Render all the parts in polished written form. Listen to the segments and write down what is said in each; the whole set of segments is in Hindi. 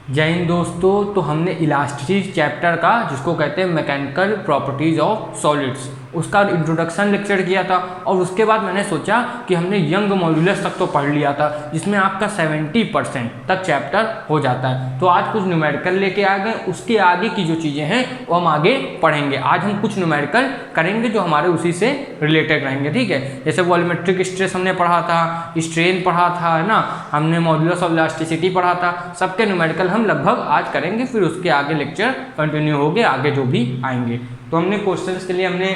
जय हिंद दोस्तों। तो हमने इलास्टिसिटी चैप्टर का, जिसको कहते हैं मैकेनिकल प्रॉपर्टीज ऑफ सॉलिड्स, उसका इंट्रोडक्शन लेक्चर किया था। और उसके बाद मैंने सोचा कि हमने यंग मॉड्यूलस तक तो पढ़ लिया था, जिसमें आपका 70% तक चैप्टर हो जाता है। तो आज कुछ न्यूमेरिकल लेके आ गए, उसके आगे की जो चीज़ें हैं वो हम आगे पढ़ेंगे। आज हम कुछ न्यूमेरिकल करेंगे जो हमारे उसी से रिलेटेड रहेंगे, ठीक है। जैसे वॉल्यूमेट्रिक स्ट्रेस हमने पढ़ा था, स्ट्रेन पढ़ा था, है ना, हमने मॉड्यूलस ऑफ इलास्टिसिटी पढ़ा था। सबके न्यूमेरिकल हम लगभग आज करेंगे, फिर उसके आगे लेक्चर कंटिन्यू होंगे, आगे जो भी आएंगे। तो हमने क्वेश्चंस के लिए हमने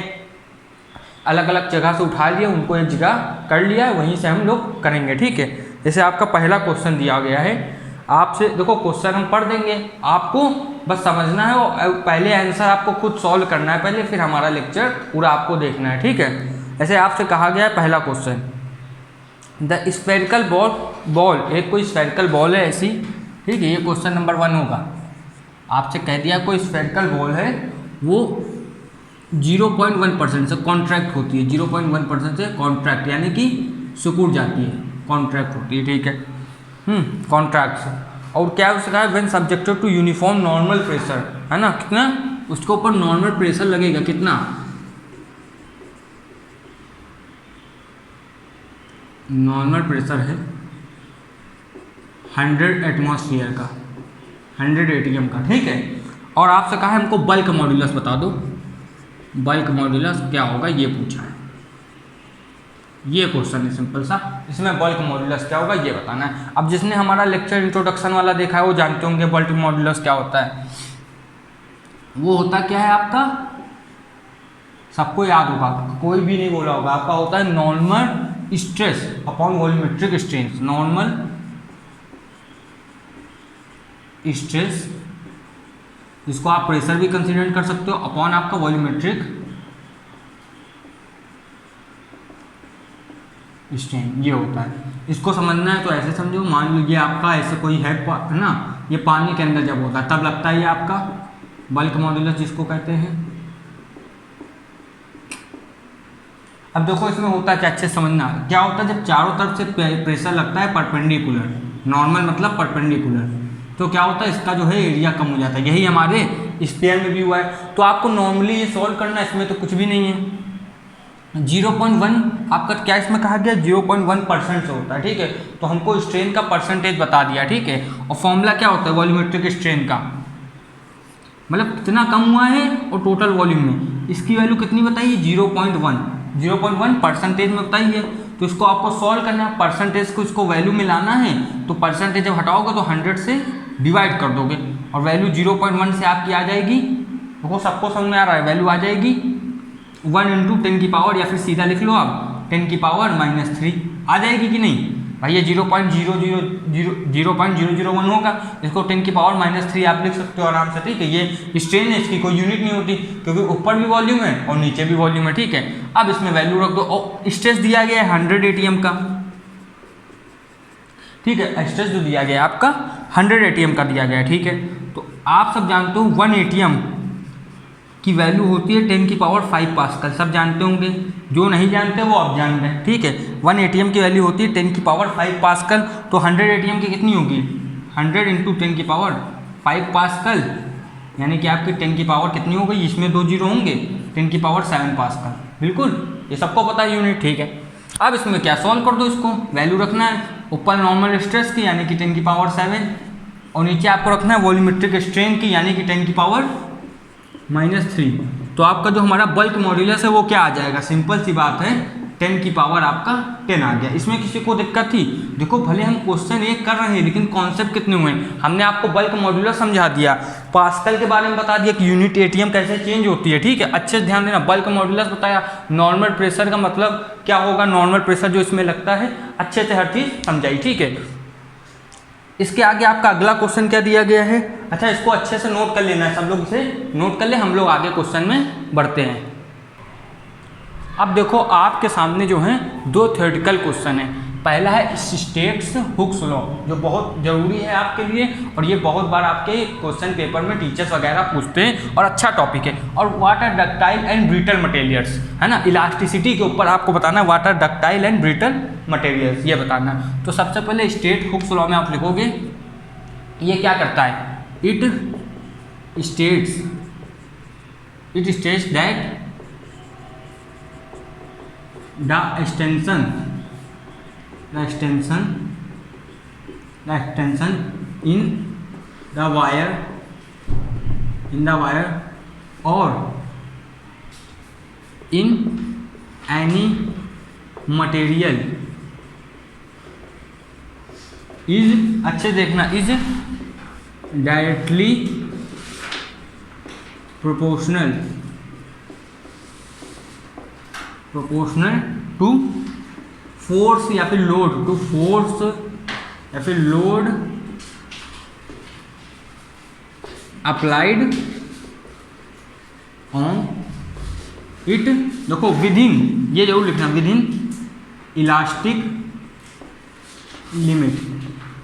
अलग अलग जगह से उठा लिया, उनको एक जगह कर लिया, वहीं से हम लोग करेंगे, ठीक है। जैसे आपका पहला क्वेश्चन दिया गया है, आपसे देखो क्वेश्चन हम पढ़ देंगे, आपको बस समझना है और पहले आंसर आपको खुद सॉल्व करना है पहले, फिर हमारा लेक्चर पूरा आपको देखना है, ठीक है। ऐसे आपसे कहा गया है पहला क्वेश्चन, द स्फेरिकल बॉल, एक कोई स्फेरिकल बॉल है ऐसी, ठीक है। ये क्वेश्चन नंबर 1 होगा। आपसे कह दिया कोई स्फेरिकल बॉल है, वो 0.1% से कॉन्ट्रैक्ट होती है, 0.1% से कॉन्ट्रैक्ट यानी कि सिकुड़ जाती है, कॉन्ट्रैक्ट होती है, ठीक है। कॉन्ट्रैक्ट से, और क्या उसका है, when subjected to uniform normal pressure, है ना, कितना उसके ऊपर नॉर्मल प्रेशर लगेगा, कितना, नॉर्मल प्रेशर है 100 एटमॉस्फेयर का, 100 एटीएम का, ठीक है। और आपसे कहा है हमको बल्क मॉड्यूलस बता दो, बल्क मॉड्यूलस क्या होगा ये पूछा है। ये क्वेश्चन है सिंपल सा, इसमें बल्क मॉड्यूलस क्या होगा ये बताना है। अब जिसने हमारा लेक्चर इंट्रोडक्शन वाला देखा है वो जानते होंगे बल्क मॉड्यूलस क्या होता है। वो होता क्या है आपका, सबको याद होगा, कोई भी नहीं बोला होगा, आपका होता है normal stress upon volumetric strain, normal stress, इसको आप प्रेशर भी कंसीडर कर सकते हो, अपॉन आपका वॉल्यूमेट्रिक स्ट्रेन, ये होता है। इसको समझना है तो ऐसे समझो, मान लीजिए आपका ऐसे कोई है ना, ये पानी के अंदर जब होता है तब लगता है ये आपका बल्क मॉड्यूलस जिसको कहते हैं। अब देखो इसमें होता है क्या, अच्छे समझना क्या होता है, जब चारों तरफ से प्रेशर लगता है परपेंडिकुलर, नॉर्मल मतलब परपेंडिकुलर, तो क्या होता है इसका जो है एरिया कम हो जाता है। यही हमारे स्फीयर में भी हुआ है। तो आपको नॉर्मली ये सॉल्व करना है, इसमें तो कुछ भी नहीं है। 0.1 आपका क्या इसमें कहा गया, 0.1% से होता है, ठीक है। तो हमको स्ट्रेन का परसेंटेज बता दिया, ठीक है। और फॉर्मूला क्या होता है वॉल्यूमेट्रिक स्ट्रेन का, मतलब कितना कम हुआ है और टोटल वॉल्यूम में इसकी वैल्यू कितनी बताइए, 0.1 परसेंटेज में बताइए। तो इसको आपको सॉल्व करना है, परसेंटेज को इसको वैल्यू में लाना है, तो परसेंटेज जब हटाओगे तो 100 से डिवाइड कर दोगे और वैल्यू 0.1 से आपकी आ जाएगी। देखो सबको समझ में आ रहा है, वैल्यू आ जाएगी 1 × 10 की पावर, या फिर सीधा लिख लो आप 10 की पावर -3 आ जाएगी कि नहीं भाई। ये 0.001 होगा, इसको 10 की पावर -3 आप लिख सकते हो आराम से, ठीक है। ये स्ट्रेन है, इसकी कोई यूनिट नहीं होती क्योंकि ऊपर भी वॉल्यूम है और नीचे भी वॉल्यूम है, ठीक है। अब इसमें वैल्यू रख दो, और स्ट्रेस दिया गया है 100 एटीएम का, ठीक है। स्ट्रेस जो दिया गया है आपका 100 एटीएम का दिया गया है, ठीक है। तो आप सब जानते हो 1 एटीएम की वैल्यू होती है 10 की पावर 5 पास्कल, सब जानते होंगे, जो नहीं जानते वो अब जान रहे हैं, ठीक है। 1 एटीएम की वैल्यू होती है 10 की पावर 5 पास्कल। तो 100 एटीएम की कितनी होगी, 100 × 10 की पावर 5 पास्कल, यानी कि आपकी 10 की पावर कितनी हो गई, इसमें 2 जीरो होंगे, 10 की पावर 7 पास्कल, बिल्कुल ये सबको पता है यूनिट, ठीक है। अब इसमें क्या सॉल्व कर दो, इसको वैल्यू रखना है ऊपर नॉर्मल स्ट्रेस की यानी कि 10 की पावर 7, और नीचे आपको रखना है वॉल्यूमेट्रिक स्ट्रेन की यानी कि 10 की पावर -3। तो आपका जो हमारा बल्क मॉड्यूलस है वो क्या आ जाएगा, सिंपल सी बात है 10 की पावर आपका 10 आ गया। इसमें किसी को दिक्कत थी, देखो भले हम क्वेश्चन एक कर रहे हैं लेकिन कॉन्सेप्ट कितने हुए हैं, हमने आपको बल्क मॉड्यूलस समझा दिया, पास्कल के बारे में बता दिया कि यूनिट एटीएम कैसे चेंज होती है, ठीक है। अच्छे से ध्यान देना, बल्क मॉड्यूलस बताया, नॉर्मल प्रेशर का मतलब क्या होगा, नॉर्मल प्रेशर जो इसमें लगता है, अच्छे से हर चीज़ समझाई, ठीक है। इसके आगे आपका अगला क्वेश्चन क्या दिया गया है, अच्छा इसको अच्छे से नोट कर लेना है, सब लोग इसे नोट कर ले, हम लोग आगे क्वेश्चन में बढ़ते हैं। अब देखो आपके सामने जो है 2 थ्योरेटिकल क्वेश्चन है। पहला है स्टेट्स हुक्स लॉ, जो बहुत जरूरी है आपके लिए, और ये बहुत बार आपके क्वेश्चन पेपर में टीचर्स वगैरह पूछते हैं और अच्छा टॉपिक है। और what are ductile and brittle materials, है ना, इलास्टिसिटी के ऊपर आपको बताना है what are ductile and brittle materials, ये बताना है। तो सबसे पहले स्टेट हुक्स लॉ में आप लिखोगे ये क्या करता है, it states that the extension in the wire or in any material is, अच्छे देखना, is directly proportional to force या फिर लोड अप्लाइड ऑन इट। देखो विदिन, ये जरूर लिखना, within elastic limit.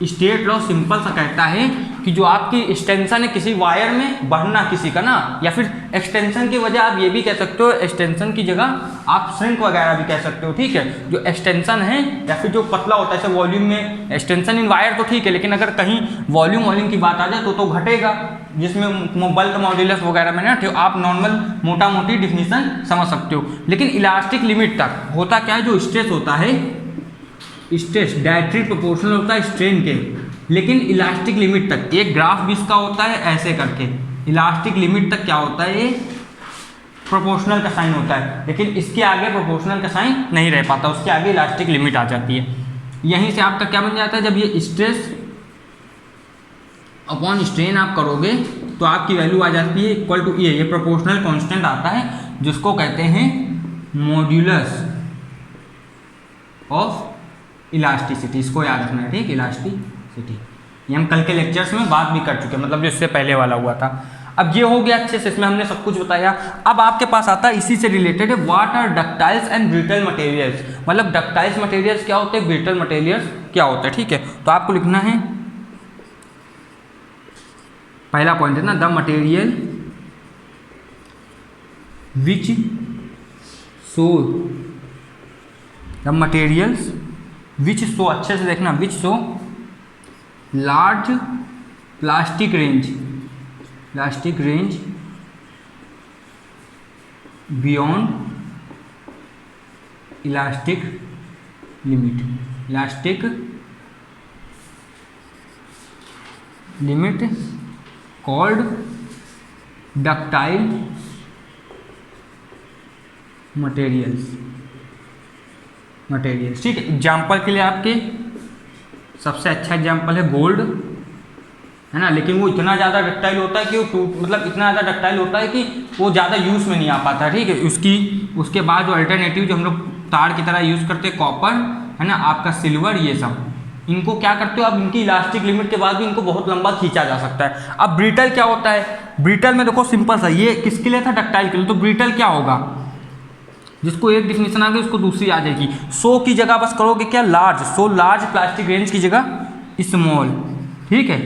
State law simple सा कहता है कि जो आपकी एक्सटेंशन है किसी वायर में बढ़ना किसी का ना, या फिर एक्सटेंशन की वजह आप ये भी कह सकते हो, एक्सटेंशन की जगह आप श्रिंक वगैरह भी कह सकते हो, ठीक है। जो एक्सटेंशन है या फिर जो पतला होता है, जैसे वॉल्यूम में एक्सटेंशन इन वायर तो ठीक है, लेकिन अगर कहीं वॉल्यूम की बात आ जाए तो घटेगा, जिसमें बल्क मॉड्यूलस वगैरह में ना, तो आप नॉर्मल मोटा मोटी डिफिनीशन समझ सकते हो। लेकिन इलास्टिक लिमिट तक होता क्या है, जो स्ट्रेस होता है, स्ट्रेस डायरेक्टली प्रोपोर्शनल होता है स्ट्रेन के, लेकिन इलास्टिक लिमिट तक एक ग्राफ भी इसका होता है ऐसे करके, इलास्टिक लिमिट तक क्या होता है, प्रोपोर्शनल का साइन होता है, लेकिन इसके आगे प्रोपोर्शनल का साइन नहीं रह पाता, उसके आगे इलास्टिक लिमिट आ जाती है। यहीं से आपका क्या बन जाता है, जब ये स्ट्रेस अपॉन स्ट्रेन आप करोगे तो आपकी वैल्यू आ जाती है इक्वल टू ये प्रोपोर्शनल कांस्टेंट आता है, जिसको कहते हैं मॉड्यूलस ऑफ इलास्टिसिटी। इसको याद रखना है, ठीक, इलास्टिसिटी। ये हम कल के लेक्चर्स में बात भी कर चुके हैं, मतलब जो इससे पहले वाला हुआ था। अब ये हो गया अच्छे से, इसमें हमने सब कुछ बताया। अब आपके पास आता है इसी से रिलेटेड है, what are ductiles and brittle materials. मतलब डक्टाइल्स मटेरियल्स क्या होते हैं, ब्रिटल मटेरियल्स क्या होते हैं, ठीक है। तो आपको लिखना है, पहला पॉइंट है ना, the material which show, the materials which show, अच्छे से देखना, which show large plastic range beyond elastic limit called ductile materials, ठीक है। एग्जाम्पल के लिए आपके सबसे अच्छा एग्जाम्पल है गोल्ड, है ना, लेकिन वो इतना ज़्यादा डक्टाइल होता है कि वो मतलब इतना ज़्यादा डक्टाइल होता है कि वो ज़्यादा यूज़ में नहीं आ पाता, ठीक है। उसके बाद जो अल्टरनेटिव जो हम लोग तार की तरह यूज़ करते हैं, कॉपर, है ना, आपका सिल्वर, ये सब, इनको क्या करते हो, अब इनकी इलास्टिक लिमिट के बाद भी इनको बहुत लंबा खींचा जा सकता है। अब ब्रिटल क्या होता है, ब्रिटल में देखो सिंपल सा, ये किसके लिए था, डक्टाइल के लिए, तो ब्रिटल क्या होगा, जिसको एक डिफिनीशन आ गई उसको दूसरी आ जाएगी। सो की जगह बस करोगे क्या, large, so large plastic range की जगह स्मॉल, ठीक है,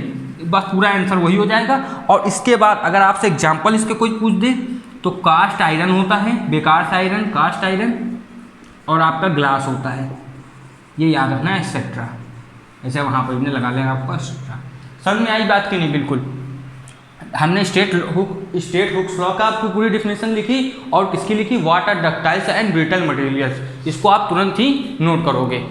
बस पूरा आंसर वही हो जाएगा। और इसके बाद अगर आपसे एग्जांपल इसके कोई पूछ दे तो कास्ट आयरन होता है, बेकार सा आयरन, कास्ट आयरन, और आपका ग्लास होता है, ये याद रखना है, एक्सेट्रा, ऐसे वहाँ पर भी लगा लेगा आपका एक्सेट्रा। समझ में आई बात की नहीं, बिल्कुल। हमने स्टेट हुक्स लॉ का आपकी पूरी डिफिनेशन लिखी, और किसकी लिखी, what are ductiles and brittle materials, इसको आप तुरंत ही नोट करोगे।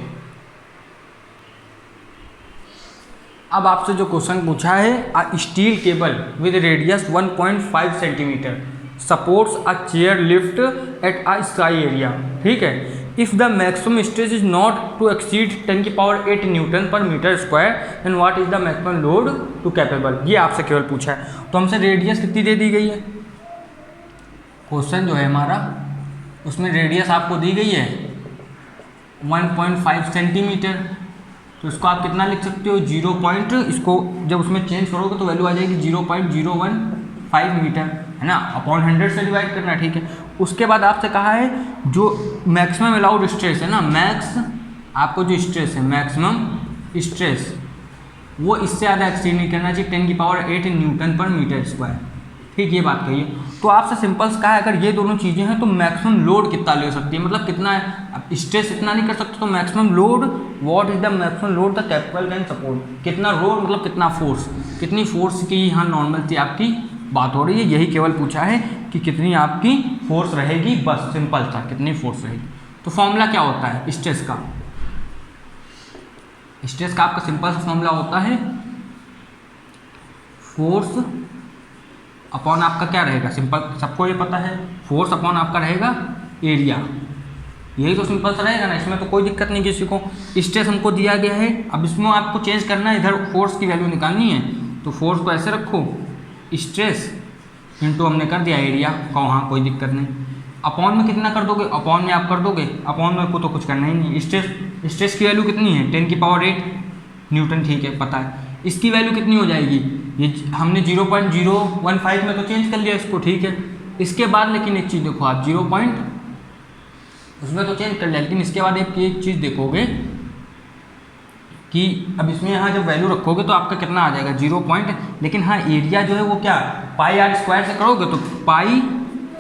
अब आपसे जो क्वेश्चन पूछा है, a steel cable with radius 1.5 centimetre supports a chair lift at a ski area, ठीक है। If the maximum stress is not to exceed 10⁸ newton पर metre square, then what is the maximum load to capable. ये आपसे केवल पूछा है, तो हमसे रेडियस कितनी दे दी गई है, क्वेश्चन जो है हमारा उसमें रेडियस आपको दी गई है 1.5 सेंटीमीटर, तो इसको आप कितना लिख सकते हो, 0. इसको जब उसमें चेंज करोगे तो वैल्यू आ जाएगी 0.015 मीटर, है ना, अपॉन 100 से डिवाइड करना, ठीक है। उसके बाद आपसे कहा है जो मैक्सिमम अलाउड स्ट्रेस है ना, आपको जो स्ट्रेस है, मैक्सिमम स्ट्रेस, वो इससे ज़्यादा एक्सीड नहीं करना चाहिए 10⁸ न्यूटन पर मीटर स्क्वायर, ठीक, ये बात कही है। तो आपसे सिंपल कहा है अगर ये दोनों चीज़ें हैं तो मैक्सिमम लोड कितना ले सकती है, मतलब कितना है, अब स्ट्रेस इतना नहीं कर सकते तो maximum load, what is the maximum load the capital can support, कितना लोड मतलब कितना फोर्स, कितनी फोर्स की यहाँ नॉर्मल थी आपकी बात हो रही है, यही केवल पूछा है कि कितनी आपकी फोर्स रहेगी, बस सिंपल था कितनी फोर्स रहेगी। तो फॉर्मूला क्या होता है स्ट्रेस का, स्ट्रेस का आपका सिंपल सा फॉर्मूला होता है फोर्स अपॉन आपका क्या रहेगा, सिंपल सबको ये पता है, फोर्स अपॉन आपका रहेगा एरिया, यही तो सिंपल सा रहेगा ना, इसमें तो कोई दिक्कत नहीं किसी को। स्ट्रेस हमको दिया गया है, अब इसमें आपको चेंज करना है, इधर फोर्स की वैल्यू निकालनी है, तो फोर्स को ऐसे रखो स्ट्रेस इंटू हमने कर दिया एरिया का, हाँ कोई दिक्कत नहीं। अपॉन में कितना कर दोगे, अपॉन में आप कर दोगे, अपॉन में को तो कुछ करना ही नहीं। स्ट्रेस की वैल्यू कितनी है 10⁸ न्यूटन, ठीक है पता है। इसकी वैल्यू कितनी हो जाएगी, ये हमने 0.015 में तो चेंज कर लिया इसको, ठीक है। इसके बाद लेकिन एक चीज़ देखो आप 0. उसमें तो चेंज कर लिया, लेकिन इसके बाद एक चीज़ देखोगे कि अब इसमें यहाँ जब वैल्यू रखोगे तो आपका कितना आ जाएगा 0. लेकिन हाँ एरिया जो है वो क्या πr² से करोगे तो पाई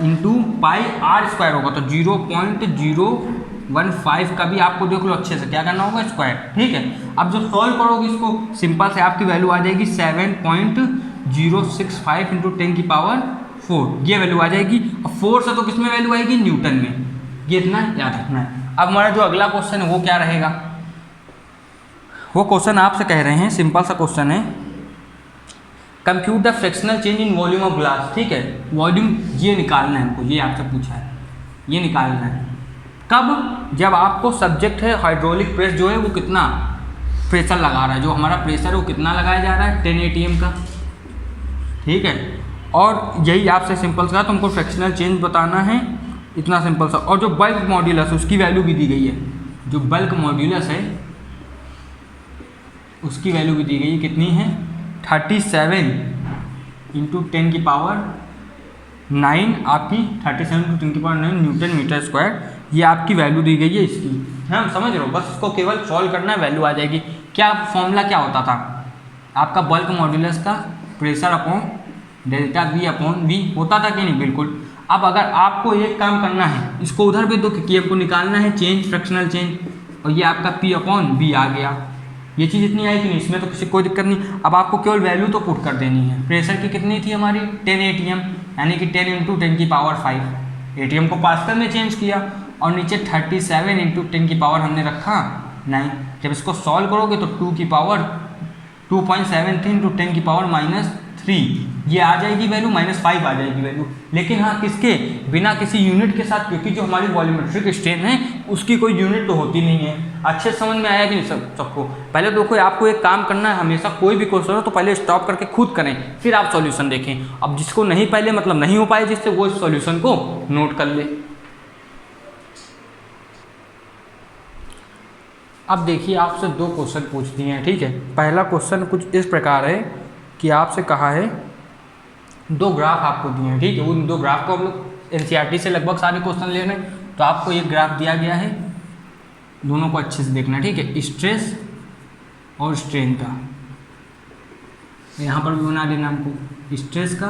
इंटू πr² होगा, तो 0.015 का भी आपको देख लो अच्छे से क्या करना होगा स्क्वायर, ठीक है। अब जब सॉल्व करोगे इसको सिंपल से आपकी वैल्यू आ जाएगी 7.065 इंटू 10⁴, ये वैल्यू आ जाएगी। अब फोर्स है तो किस में वैल्यू आएगी, न्यूटन में, ये इतना याद रखना है। अब हमारा जो अगला क्वेश्चन है वो क्या रहेगा, वो क्वेश्चन आपसे कह रहे हैं, सिंपल सा क्वेश्चन है, compute the fractional change in volume of glass, ठीक है। वॉल्यूम ये निकालना है हमको, ये आपसे पूछा है, ये निकालना है कब, जब आपको सब्जेक्ट है हाइड्रोलिक प्रेस जो है वो कितना प्रेशर लगा रहा है, जो हमारा प्रेशर है वो कितना लगाया जा रहा है 10 ATM का, ठीक है। और यही आपसे सिंपल सा तुमको फ्रैक्शनल चेंज बताना है, इतना सिंपल सा। और जो बल्क मॉड्यूलस उसकी वैल्यू भी दी गई है, जो बल्क मॉड्यूलस है उसकी वैल्यू भी दी गई है, कितनी है 37 इंटू 10⁹9 आपकी 37 इंटू 10⁹9 न्यूटन मीटर स्क्वायर, ये आपकी वैल्यू दी गई है इसकी, हाँ समझ रहे हो। बस इसको केवल सॉल्व करना है, वैल्यू आ जाएगी। क्या फॉर्मूला क्या होता था आपका बल्क मॉड्यूलस का, pressure upon delta V upon V होता था कि नहीं, बिल्कुल। अब अगर आपको एक काम करना है, इसको उधर भी दो कि आपको निकालना है चेंज, फ्रैक्शनल चेंज, और ये आपका P अपॉन V आ गया, ये चीज़ इतनी आई कि नहीं, इसमें तो किसी कोई दिक्कत नहीं। अब आपको केवल वैल्यू तो पुट कर देनी है। प्रेशर की कितनी थी हमारी 10 ATM, यानी कि 10 इंटू 10⁵ ATM को पास्कल में चेंज किया, और नीचे 37 इंटू 10⁻, हमने रखा 9। जब इसको सॉल्व करोगे तो 2.73 इंटू 10⁻⁻3 ये आ जाएगी वैल्यू, -5 आ जाएगी वैल्यू। लेकिन हाँ किसके बिना, किसी यूनिट के साथ, क्योंकि जो हमारी वॉल्यूमेट्रिक स्ट्रेन है उसकी कोई यूनिट तो होती नहीं है। अच्छे समझ में आया कि नहीं सबको। पहले देखो आपको एक काम करना है, हमेशा कोई भी क्वेश्चन हो तो पहले स्टॉप करके खुद करें, फिर आप सॉल्यूशन देखें। अब जिसको नहीं पहले मतलब नहीं हो पाए जिससे, वो इस सॉल्यूशन को नोट कर ले। अब देखिए आपसे 2 क्वेश्चन पूछ दिए हैं, ठीक है। पहला क्वेश्चन कुछ इस प्रकार है कि आपसे कहा है 2 ग्राफ आपको दिए हैं, ठीक है। उन 2 ग्राफ को हम लोग NCERT से लगभग सारे क्वेश्चन ले रहे हैं, तो आपको एक ग्राफ दिया गया है, दोनों को अच्छे से देखना है, ठीक है। स्ट्रेस और स्ट्रेन का, यहाँ पर भी बना देना हमको, स्ट्रेस का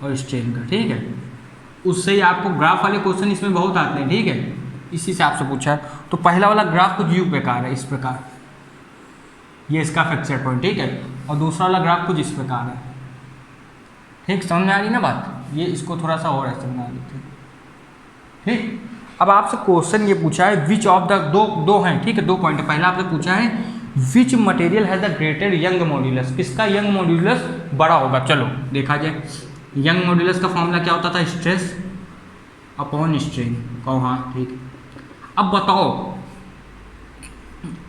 और स्ट्रेन का, ठीक है। उससे ही आपको ग्राफ वाले क्वेश्चन इसमें बहुत आते हैं, ठीक है। इसी से आपसे पूछा है। तो पहला वाला ग्राफ कुछ यूं प्रकार है, इस प्रकार, ये इसका फ्रैक्चर पॉइंट, ठीक है। और दूसरा वाला ग्राफ कुछ इस प्रकार है, ठीक। समझ में आ रही ना बात, ये इसको थोड़ा सा और ऐसे बना देते हैं, ठीक। अब आपसे क्वेश्चन ये पूछा है विच ऑफ द, दो हैं, ठीक है, 2 पॉइंट है। पहला आपसे पूछा है which material has the greater young modulus, किसका यंग मॉड्यूलस बड़ा होगा। चलो देखा जाए, यंग मॉड्यूलस का फॉर्मूला क्या होता था, स्ट्रेस अपॉन स्ट्रेन, कहो हाँ ठीक। अब बताओ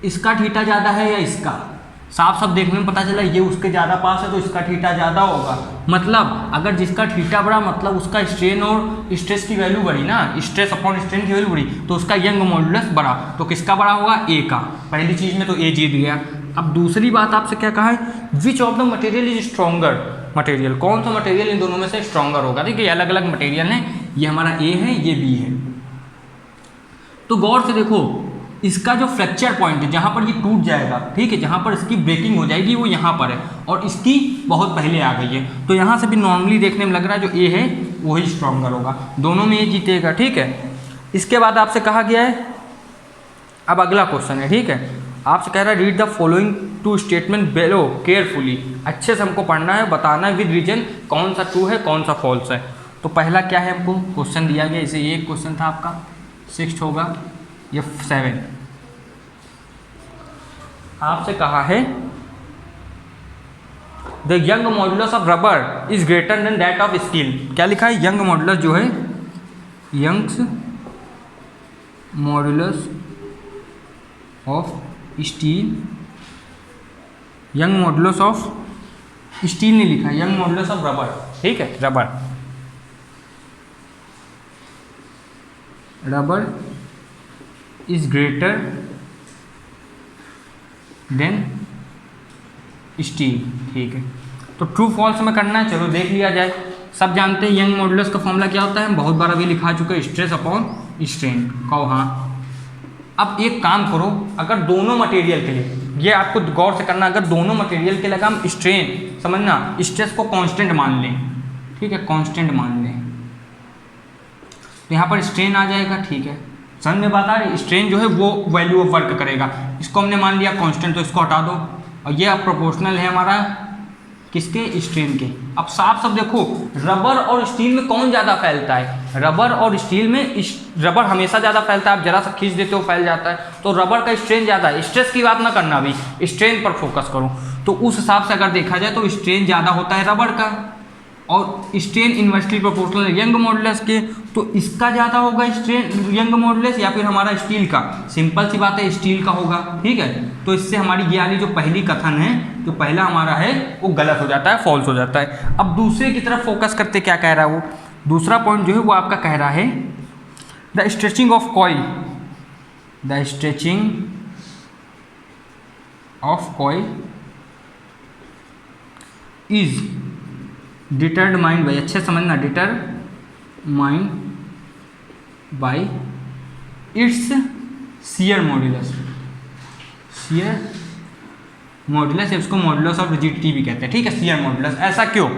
इसका थीटा ज़्यादा है या इसका, साफ साफ देखने में पता चला ये उसके ज़्यादा पास है तो इसका थीटा ज़्यादा होगा। मतलब अगर जिसका थीटा बड़ा, मतलब उसका स्ट्रेन और स्ट्रेस की वैल्यू बड़ी ना, स्ट्रेस अपॉन स्ट्रेन की वैल्यू बड़ी, तो उसका यंग मॉड्यूलस बड़ा। तो किसका बड़ा होगा, ए का। पहली चीज़ में तो ए जीत गया। अब दूसरी बात आपसे क्या कहा है, which of the material is stronger material, कौन सा मटेरियल इन दोनों में से स्ट्रॉन्गर होगा। देखिए अलग अलग मटेरियल हैं, ये हमारा ए है, ये बी है। तो गौर से देखो इसका जो फ्रैक्चर पॉइंट है जहाँ पर ये टूट जाएगा, ठीक है, जहाँ पर इसकी ब्रेकिंग हो जाएगी वो यहाँ पर है और इसकी बहुत पहले आ गई है। तो यहाँ से भी नॉर्मली देखने में लग रहा है जो ए है वही स्ट्रॉन्गर होगा, दोनों में ये जीतेगा, ठीक है। इसके बाद आपसे कहा गया है, अब अगला क्वेश्चन है, ठीक है, आपसे कह रहा है read the following two statement below carefully, अच्छे से हमको पढ़ना है, बताना है विद रीजन कौन सा ट्रू है कौन सा फॉल्स है। तो पहला क्या है, हमको क्वेश्चन दिया गया, इसे ये क्वेश्चन था आपका 6 होगा, ये 7 आपसे कहा है the Young modulus of rubber is greater than that of steel. क्या लिखा है, यंग मॉडुलस जो है, Young's modulus of steel, Young modulus of steel नहीं लिखा, यंग मॉडुलस ऑफ रबर, ठीक है, rubber is greater than steel, ठीक है। तो ट्रू फॉल्स में करना है, चलो देख लिया जाए। सब जानते हैं यंग मॉडुलस का फॉर्मूला क्या होता है, हम बहुत बार अभी लिखा चुके हैं, स्ट्रेस अपॉन स्ट्रेन, कहो हाँ। अब एक काम करो, अगर दोनों मटेरियल के लिए, ये आपको गौर से करना, अगर दोनों मटेरियल के लिए हम स्ट्रेन समझना, स्ट्रेस को कांस्टेंट मान लें, ठीक है, कांस्टेंट मान लें, तो यहाँ पर स्ट्रेन आ जाएगा, ठीक है, समझ में बात आ रही। स्ट्रेन जो है वो वैल्यू ऑफ वर्क करेगा, इसको हमने मान लिया कांस्टेंट, तो इसको हटा दो, और ये अब प्रोपोर्शनल है हमारा किसके, स्ट्रेन के। अब साफ साफ देखो, रबर और स्टील में कौन ज़्यादा फैलता है, रबर और स्टील में रबर हमेशा ज़्यादा फैलता है, आप जरा सा खींच देते हो फैल जाता है, तो रबर का स्ट्रेन ज़्यादा है। स्ट्रेस की बात ना करना, अभी स्ट्रेन पर फोकस करो। तो उस हिसाब से अगर देखा जाए तो स्ट्रेन ज़्यादा होता है रबर का, और स्ट्रेन इन्वर्सली प्रोपोर्शनल है यंग मॉडुलस के, तो इसका ज़्यादा होगा स्ट्रेन यंग मॉडुलस या फिर हमारा स्टील का, सिंपल सी बात है स्टील का होगा, ठीक है। तो इससे हमारी ये वाली जो पहली कथन है, जो पहला हमारा है वो गलत हो जाता है, फॉल्स हो जाता है। अब दूसरे की तरफ फोकस करते क्या कह रहा है वो, दूसरा पॉइंट जो है वो आपका कह रहा है the stretching of coil, the stretching of coil is determined by, अच्छे समझना, determined by its shear modulus, shear modulus, इसको मॉडुलस ऑफ रिजिडिटी भी कहते हैं, ठीक है, शियर मॉडुलस। ऐसा क्यों,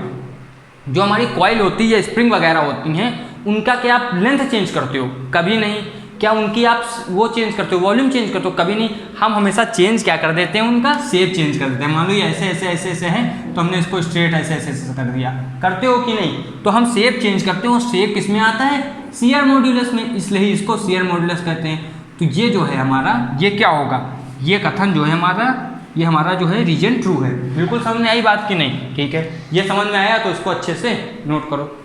जो हमारी कॉइल होती है, स्प्रिंग वगैरह होती हैं, उनका क्या आप लेंथ चेंज करते हो, कभी नहीं। क्या उनकी आप वो चेंज करते हो, वॉल्यूम चेंज करते हो, कभी नहीं। हम हमेशा चेंज क्या कर देते हैं, उनका शेप चेंज कर देते हैं। मान लो ये ऐसे ऐसे ऐसे ऐसे है, तो हमने इसको स्ट्रेट ऐसे ऐसे ऐसे कर दिया, करते हो कि नहीं। तो हम शेप चेंज करते हो, शेप किस में आता है, शियर मॉडुलस में, इसलिए इसको शियर मॉडुलस कहते हैं। तो ये जो है हमारा, ये क्या होगा, ये कथन जो है हमारा, ये हमारा जो है रीजन ट्रू है। बिल्कुल समझ में आई बात कि नहीं, ठीक है। ये समझ में आया तो इसको अच्छे से नोट करो।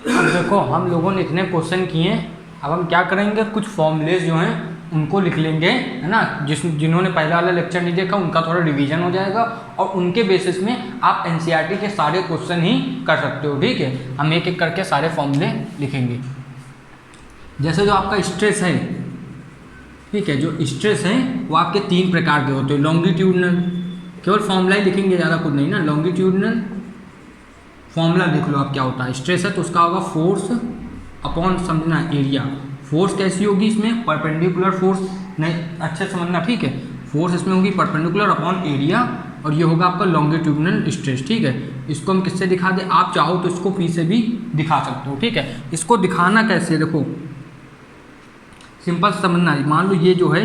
अब देखो, हम लोगों ने इतने क्वेश्चन किए, अब हम क्या करेंगे, कुछ फॉर्मूलेज जो हैं उनको लिख लेंगे, है ना। जिन्होंने पहला वाला लेक्चर नहीं देखा उनका थोड़ा रिवीजन हो जाएगा, और उनके बेसिस में आप एनसीईआरटी के सारे क्वेश्चन ही कर सकते हो, ठीक है। हम एक एक करके सारे फॉर्मूले लिखेंगे। जैसे जो आपका स्ट्रेस है, ठीक है, जो स्ट्रेस है वो आपके 3 प्रकार के होते हैं। लॉन्गिट्यूडनल, केवल फॉर्मूला ही लिखेंगे, ज़्यादा कुछ नहीं ना। लॉन्गिट्यूडनल फॉर्मूला देख लो आप क्या होता है, स्ट्रेस है तो उसका होगा फोर्स अपॉन समझना एरिया। फोर्स कैसी होगी इसमें, परपेंडिकुलर फोर्स, नहीं अच्छे समझना, ठीक है। फोर्स इसमें होगी परपेंडिकुलर अपॉन एरिया, और ये होगा आपका लॉन्गिट्यूडनल स्ट्रेस, ठीक है। इसको हम किससे दिखा दें, आप चाहो तो इसको पी से भी दिखा सकते हो, ठीक है। इसको दिखाना कैसे, देखो सिंपल समझना। मान लो ये जो है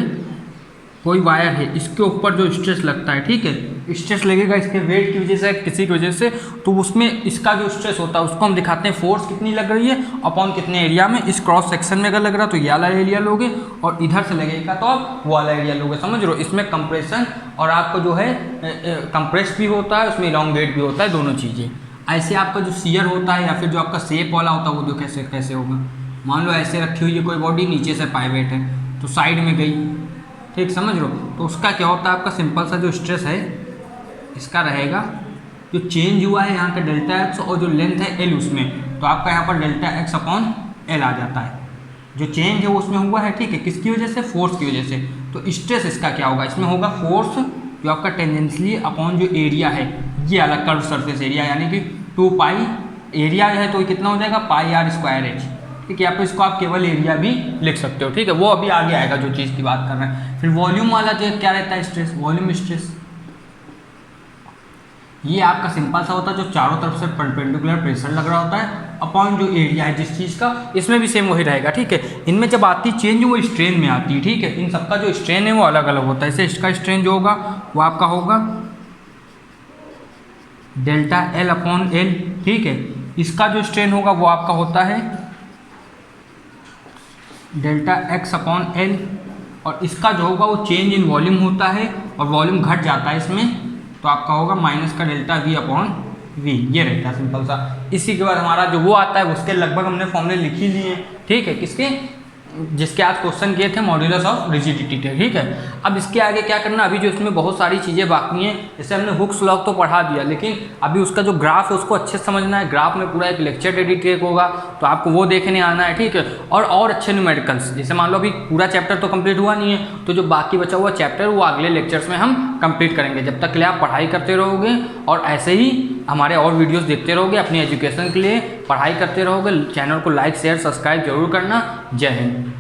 कोई वायर है, इसके ऊपर जो स्ट्रेस लगता है, ठीक है, स्ट्रेस लगेगा इसके वेट की वजह से, किसी की वजह से, तो उसमें इसका जो स्ट्रेस होता है उसको हम दिखाते हैं फोर्स कितनी लग रही है अपॉन कितने एरिया में। इस क्रॉस सेक्शन में अगर लग रहा तो ये वाला एरिया लोगे, और इधर से लगेगा तो आप वो वाला एरिया लोगे, समझ रहे हो। इसमें कंप्रेशन और आपको जो है कंप्रेस भी होता है, उसमें इलॉन्गेट भी होता है, दोनों चीज़ें। ऐसे आपका जो शियर होता है या फिर जो आपका शेप वाला होता है वो जो कैसे कैसे होगा, मान लो ऐसे रखी हुई है कोई बॉडी, नीचे से पाइवेट है तो साइड में गई, ठीक, समझ लो। तो उसका क्या होता है, आपका सिंपल सा जो स्ट्रेस है इसका रहेगा, जो चेंज हुआ है यहाँ का डेल्टा एक्स, और जो लेंथ है एल उसमें, तो आपका यहाँ पर डेल्टा एक्स अपॉन एल आ जाता है। जो चेंज है वो उसमें हुआ है, ठीक है, किसकी वजह से, फोर्स की वजह से। तो स्ट्रेस इसका क्या होगा, इसमें होगा फोर्स जो आपका टेंजेंशियली अपॉन जो एरिया है, ये अलग कर्व सरफेस एरिया, यानी कि 2 पाई एरिया है तो कितना हो जाएगा, पाई r स्क्वायर एच, ठीक है, या फिर इसको आप केवल एरिया भी लिख सकते हो, ठीक है, वो अभी आगे आएगा जो चीज़ की बात कर रहे हैं। फिर वॉल्यूम वाला जो क्या रहता है स्ट्रेस, वॉल्यूम स्ट्रेस, ये आपका सिंपल सा होता है, जो चारों तरफ से परपेंडिकुलर प्रेशर लग रहा होता है अपॉन जो एरिया है जिस चीज़ का, इसमें भी सेम वही रहेगा, ठीक है। इनमें जब आती चेंज वो स्ट्रेन में आती है, ठीक है, इन सबका जो स्ट्रेन है वो अलग अलग होता है। इससे इसका स्ट्रेन जो होगा वो आपका होगा डेल्टा एल अपॉन एल, ठीक है। इसका जो स्ट्रेन होगा वो आपका होता है डेल्टा एक्स अपॉन एल, और इसका जो होगा वो चेंज इन वॉल्यूम होता है और वॉल्यूम घट जाता है इसमें, तो आपका होगा माइनस का डेल्टा वी अपॉन वी, ये रहता है सिंपल सा। इसी के बाद हमारा जो वो आता है उसके लगभग हमने फॉर्मूले लिख ही लिए, ठीक है, किसके, जिसके आज क्वेश्चन किए थे मॉड्यूलस ऑफ रिजिडिटी थे, ठीक है। अब इसके आगे क्या करना, अभी जो इसमें बहुत सारी चीज़ें बाकी हैं, जैसे हमने हुक्स लॉ तो पढ़ा दिया, लेकिन अभी उसका जो ग्राफ है उसको अच्छे से समझना है। ग्राफ में पूरा एक लेक्चर डेडिकेट होगा, तो आपको वो देखने आना है, ठीक है। और अच्छे न्यूमेरिकल्स, जैसे मान लो अभी पूरा चैप्टर तो कंप्लीट हुआ नहीं है, तो जो बाकी बचा हुआ चैप्टर वो अगले लेक्चर्स में हम कंप्लीट करेंगे। जब तक के लिए आप पढ़ाई करते रहोगे और ऐसे ही हमारे और वीडियोस देखते रहोगे, अपनी एजुकेशन के लिए पढ़ाई करते रहोगे। चैनल को लाइक शेयर सब्सक्राइब जरूर करना। जय हिंद।